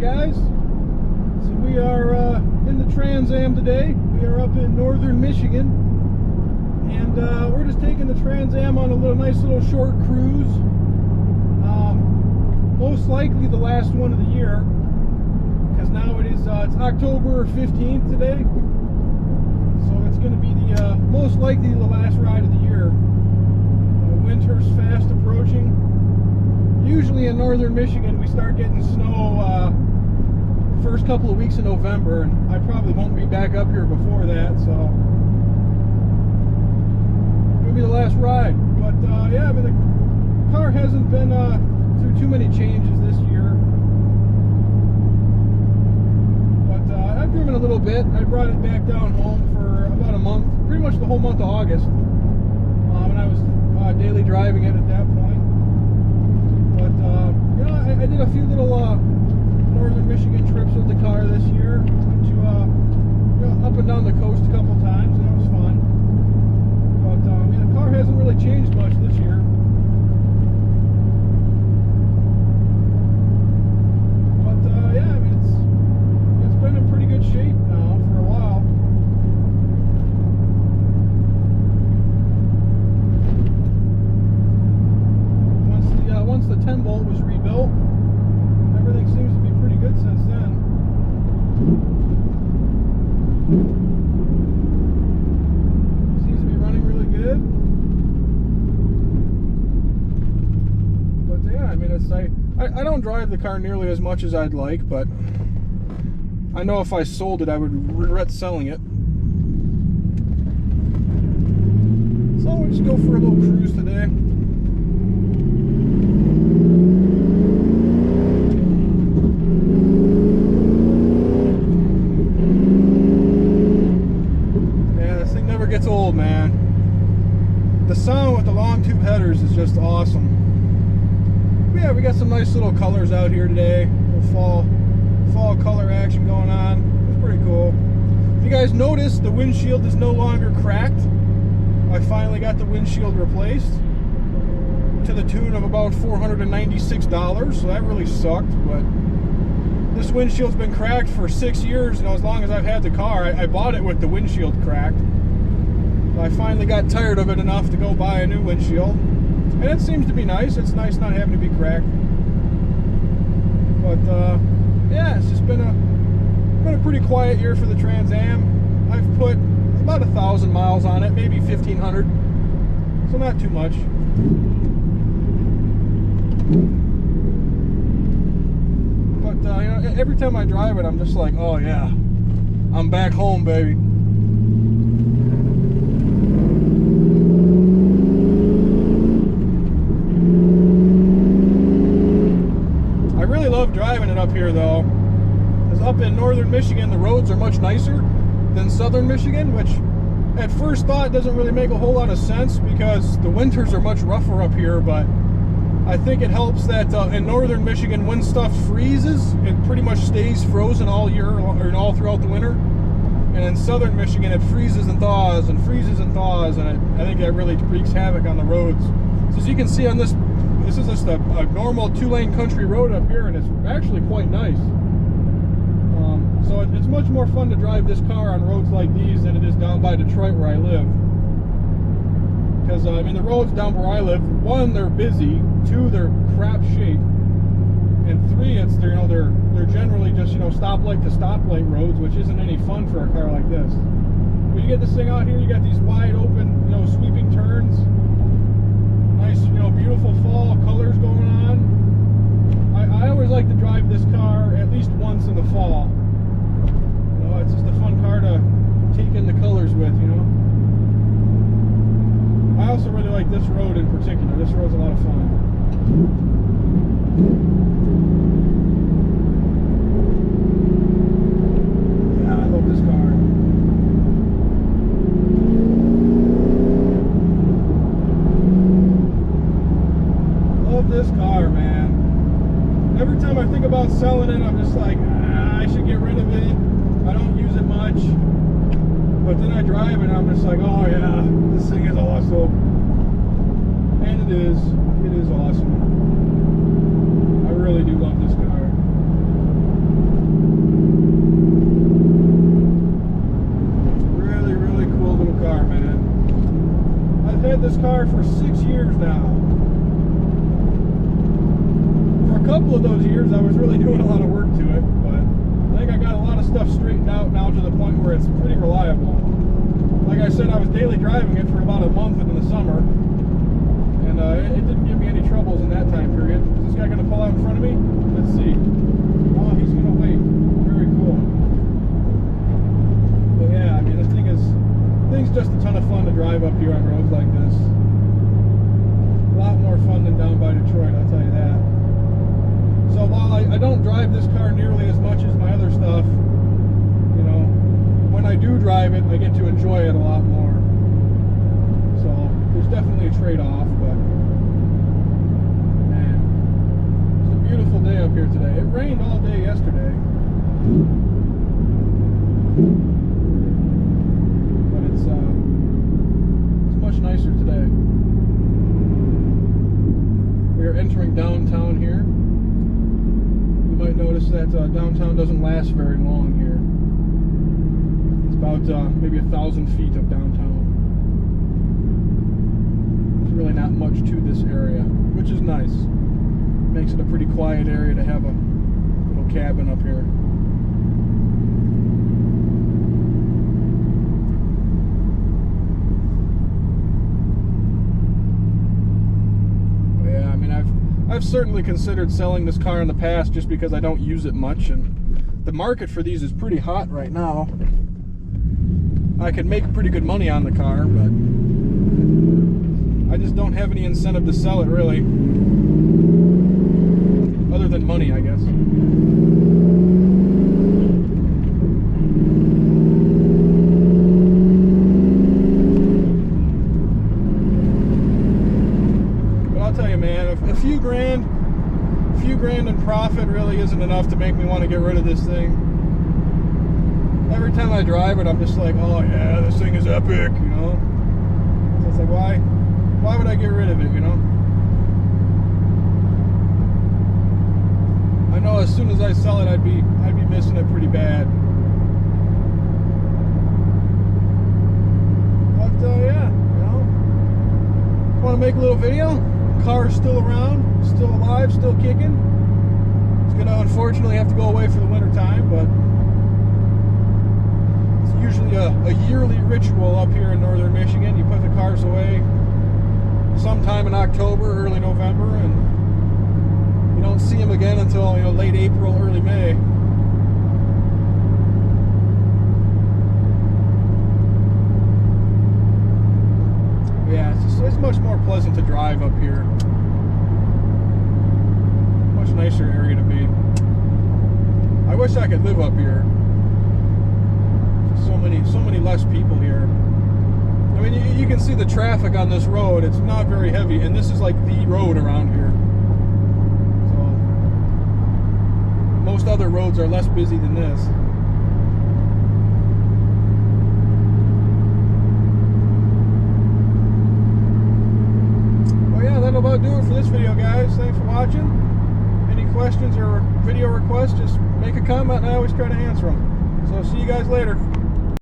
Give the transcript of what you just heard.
Guys, so we are in the Trans Am today. We are up in northern Michigan, and we're just taking the Trans Am on a nice little short cruise. Most likely the last one of the year, because now it's October 15th today, so it's going to be the most likely the last ride of the year. Winter's fast approaching. Usually in northern Michigan we start getting snow first couple of weeks in November, and I probably won't be back up here before that, so it'll be the last ride. But yeah, I mean, the car hasn't been through too many changes this year, but I've driven a little bit. I brought it back down home for about a month, pretty much the whole month of August, and I was daily driving it at that point. But you know, I did a few little northern Michigan trips with the car this year. Went to you know, up and down the coast a couple times, and that was fun. But yeah, the car hasn't really changed much this year. But yeah, I mean, it's been in pretty good shape now for a while. Once the 10 bolt was rebuilt, everything seems to be pretty good since then. Seems to be running really good. But yeah, I mean, I don't drive the car nearly as much as I'd like, but I know if I sold it, I would regret selling it. So we'll just go for a little cruise today. Gets old, man. The sound with the long tube headers is just awesome. But yeah, we got some nice little colors out here today. A little fall color action going on. It's pretty cool. If you guys notice, the windshield is no longer cracked. I finally got the windshield replaced to the tune of about $496, so that really sucked. But this windshield's been cracked for 6 years, and as long as I've had the car, I bought it with the windshield cracked. I finally got tired of it enough to go buy a new windshield, and it seems to be nice. It's nice not having to be cracked. But yeah, it's just been a pretty quiet year for the Trans Am. I've put about 1,000 miles on it, maybe 1,500, so not too much. But you know, every time I drive it, I'm just like, oh yeah, I'm back home, baby. Driving it up here though, because up in northern Michigan the roads are much nicer than southern Michigan, which at first thought doesn't really make a whole lot of sense because the winters are much rougher up here. But I think it helps that in northern Michigan, when stuff freezes, it pretty much stays frozen all year or all throughout the winter, and in southern Michigan it freezes and thaws and freezes and thaws, and I think that really wreaks havoc on the roads. So as you can see on this is just a normal 2-lane country road up here, and it's actually quite nice. So it's much more fun to drive this car on roads like these than it is down by Detroit where I live. Because I mean, the roads down where I live, 1, they're busy, 2, they're crap shape, and 3, they're generally just, you know, stoplight to stoplight roads, which isn't any fun for a car like this. When you get this thing out here, you got these wide open, you know, sweeping turns. Nice, you know, beautiful fall colors going on. I always like to drive this car at least once in the fall. You know, it's just a fun car to take in the colors with, you know. I also really like this road in particular. This road's a lot of fun. Yeah, I love this car. about selling it, I'm just like, I should get rid of it. I don't use it much. But then I drive it and I'm just like, oh yeah, this thing is awesome. And it is awesome. I really do love this car. Really, really cool little car, man. I've had this car for 6 years now. For a couple of those years, I was really doing a lot of work to it, but I think I got a lot of stuff straightened out now to the point where it's pretty reliable. Like I said, I was daily driving it for about a month in the summer, and it didn't give me any troubles in that time period. Is this guy going to pull out in front of me? Let's see. Oh, he's going to wait. Very cool. But yeah, I mean, the thing's just a ton of fun to drive up here on roads like this. A lot more fun than down by Detroit, I'll tell you that. So while I don't drive this car nearly as much as my other stuff, you know, when I do drive it, I get to enjoy it a lot more. So there's definitely a trade-off, but man, it's a beautiful day up here today. It rained all day yesterday, but it's much nicer today. We are entering downtown here. You might notice that downtown doesn't last very long here. It's about maybe 1,000 feet of downtown. There's really not much to this area, which is nice. Makes it a pretty quiet area to have a little cabin up here. I've certainly considered selling this car in the past just because I don't use it much, and the market for these is pretty hot right now. I could make pretty good money on the car, but I just don't have any incentive to sell it really. Other than money, I guess. I'll tell you, man, a few grand in profit really isn't enough to make me want to get rid of this thing. Every time I drive it, I'm just like, oh yeah, this thing is epic, you know? So it's like, why would I get rid of it, you know? I know as soon as I sell it, I'd be missing it pretty bad. But yeah, you know, want to make a little video. Car's still around, still alive, still kicking. It's gonna unfortunately have to go away for the winter time, but it's usually a yearly ritual up here in northern Michigan. You put the cars away sometime in October, early November, and you don't see them again until, you know, late April, early May. Yeah, it's much more pleasant to drive up here. Much nicer area to be. I wish I could live up here. So many less people here. I mean, you can see the traffic on this road. It's not very heavy, and this is like the road around here. So most other roads are less busy than this. That'll about do it for this video, guys. Thanks for watching. Any questions or video requests, just make a comment and I always try to answer them. So see you guys later.